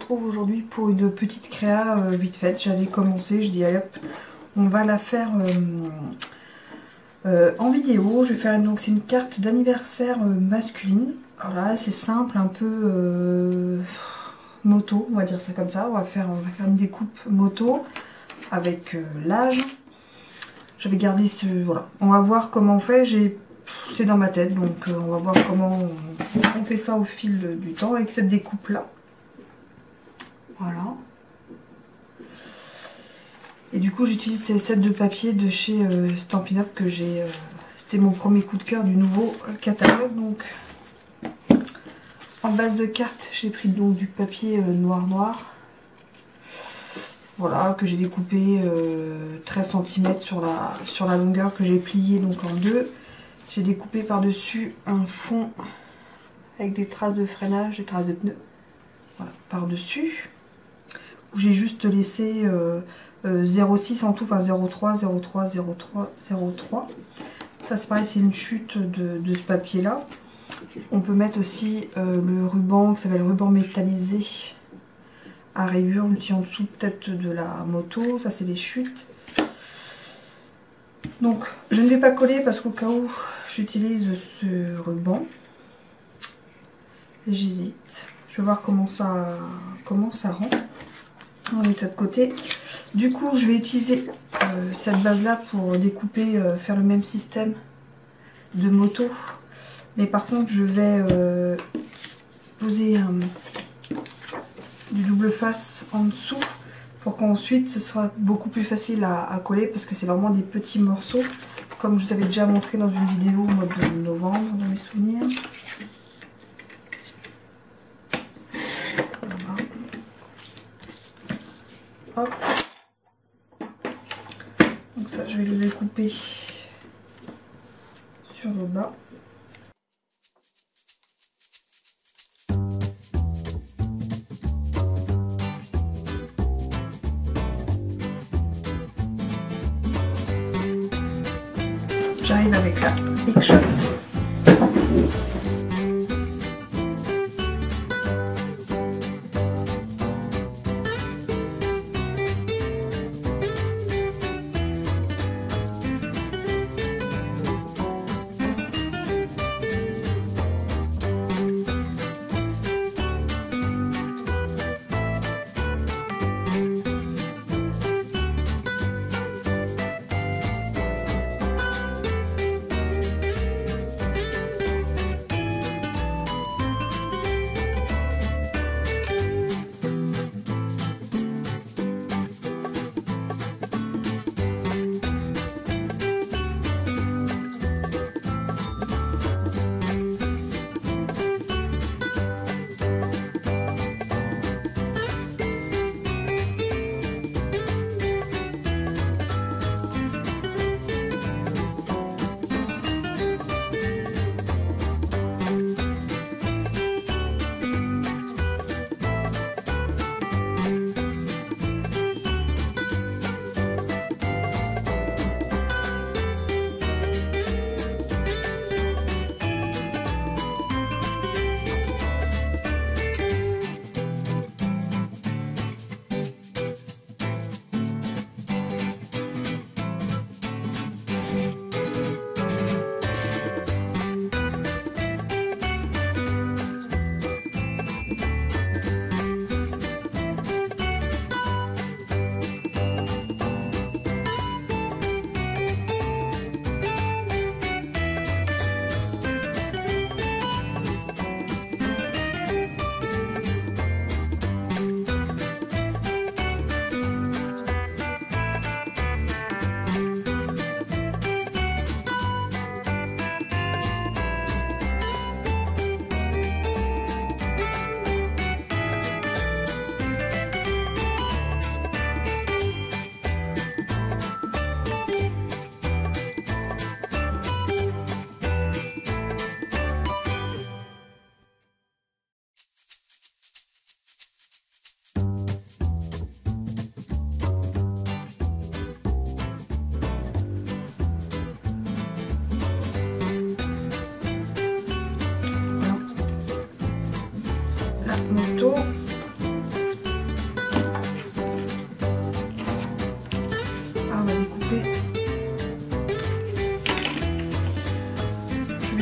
retrouve aujourd'hui pour une petite créa vite faite. J'avais commencé, je dis allez hop, on va la faire en vidéo. Je vais faire donc c'est une carte d'anniversaire masculine. Voilà, c'est simple, un peu moto, on va dire ça comme ça. On va faire une découpe moto avec l'âge. J'avais gardé ce... Voilà, on va voir comment on fait. C'est dans ma tête, donc on va voir comment on fait ça au fil du temps avec cette découpe là. Voilà. Et du coup j'utilise ces sets de papier de chez Stampin' Up que j'ai... C'était mon premier coup de cœur du nouveau catalogue. Donc en base de carte j'ai pris donc du papier noir. Voilà, que j'ai découpé 13 cm sur la longueur, que j'ai plié donc en deux. J'ai découpé par-dessus un fond avec des traces de freinage, des traces de pneus. Voilà, par-dessus. Où j'ai juste laissé 0,6 en tout, enfin 0,3, 0,3, 0,3, 0,3. Ça c'est pareil, c'est une chute de ce papier-là. On peut mettre aussi le ruban qui s'appelle ruban métallisé à rayures, aussi en dessous peut-être de la moto. Ça c'est des chutes. Donc je ne vais pas coller parce qu'au cas où j'utilise ce ruban. J'hésite. Je vais voir comment ça rend. On va mettre ça de côté. Du coup je vais utiliser cette base là pour découper, faire le même système de moto. Mais par contre je vais poser du double face en dessous pour qu'ensuite ce sera beaucoup plus facile à coller parce que c'est vraiment des petits morceaux comme je vous avais déjà montré dans une vidéo au mois de novembre dans mes souvenirs. Voilà. Hop. Donc ça je vais le découper sur le bas. J'arrive avec la Big Shot.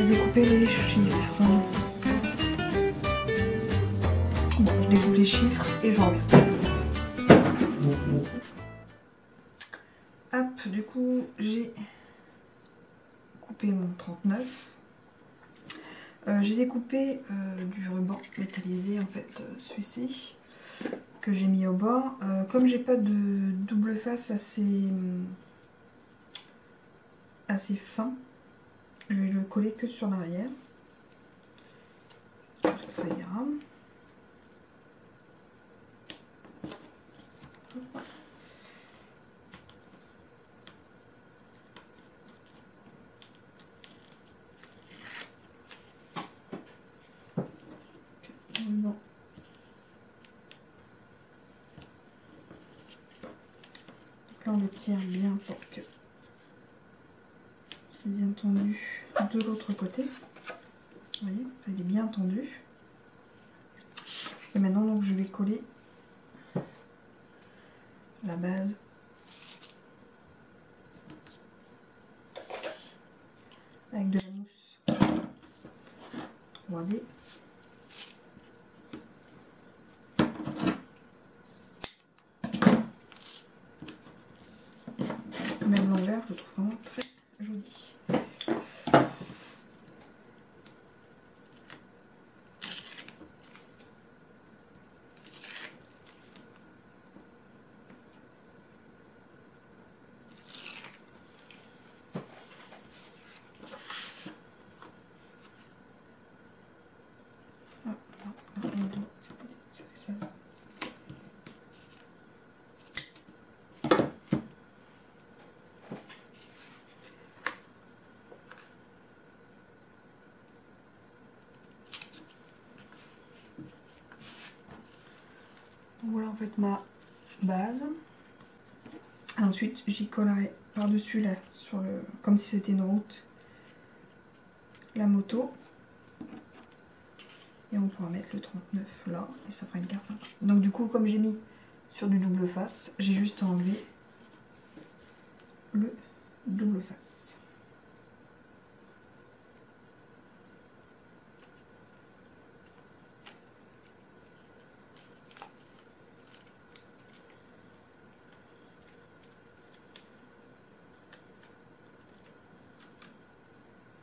vais découper les chiffres. Bon, je découpe les chiffres et je reviens. Hop, du coup, j'ai coupé mon 39. J'ai découpé du ruban métallisé, en fait, celui-ci, que j'ai mis au bord. Comme j'ai pas de double face assez fin, je vais le coller que sur l'arrière. J'espère que ça ira. Bon. Donc là on le tire bien pour que c'est bien tendu de l'autre côté. Vous voyez, ça il est bien tendu. Et maintenant donc je vais coller la base avec de la mousse 3D. Même l'envers, je le trouve vraiment très joli. Voilà en fait ma base. Ensuite j'y collerai par dessus là sur le, comme si c'était une route, la moto, et on pourra mettre le 39 là et ça fera une carte sympa. Donc du coup comme j'ai mis sur du double face, j'ai juste à enlever le double face.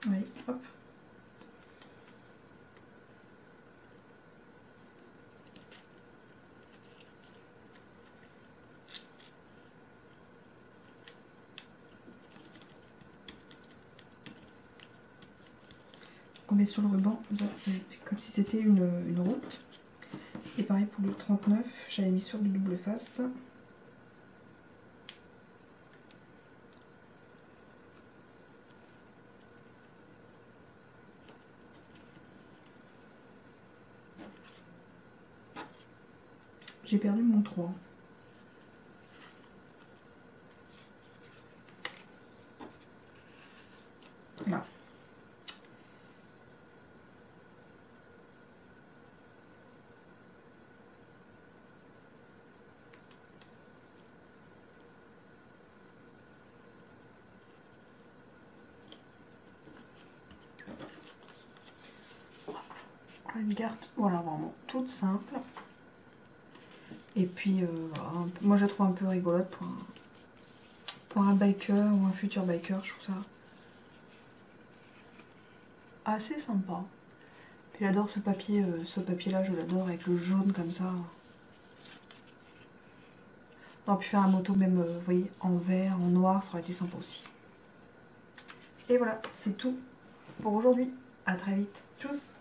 Oui, hop. On met sur le ruban, comme ça, comme si c'était une route. Et pareil pour le 39, j'avais mis sur du double face. J'ai perdu mon 3. Là. Une carte, voilà, vraiment toute simple. Et puis, voilà, moi je la trouve un peu rigolote pour un biker ou un futur biker, je trouve ça assez sympa. Puis j'adore ce papier là, je l'adore avec le jaune comme ça. On aurait pu faire un moto même, vous voyez, en vert, en noir, ça aurait été sympa aussi. Et voilà, c'est tout pour aujourd'hui. À très vite. Tchuss.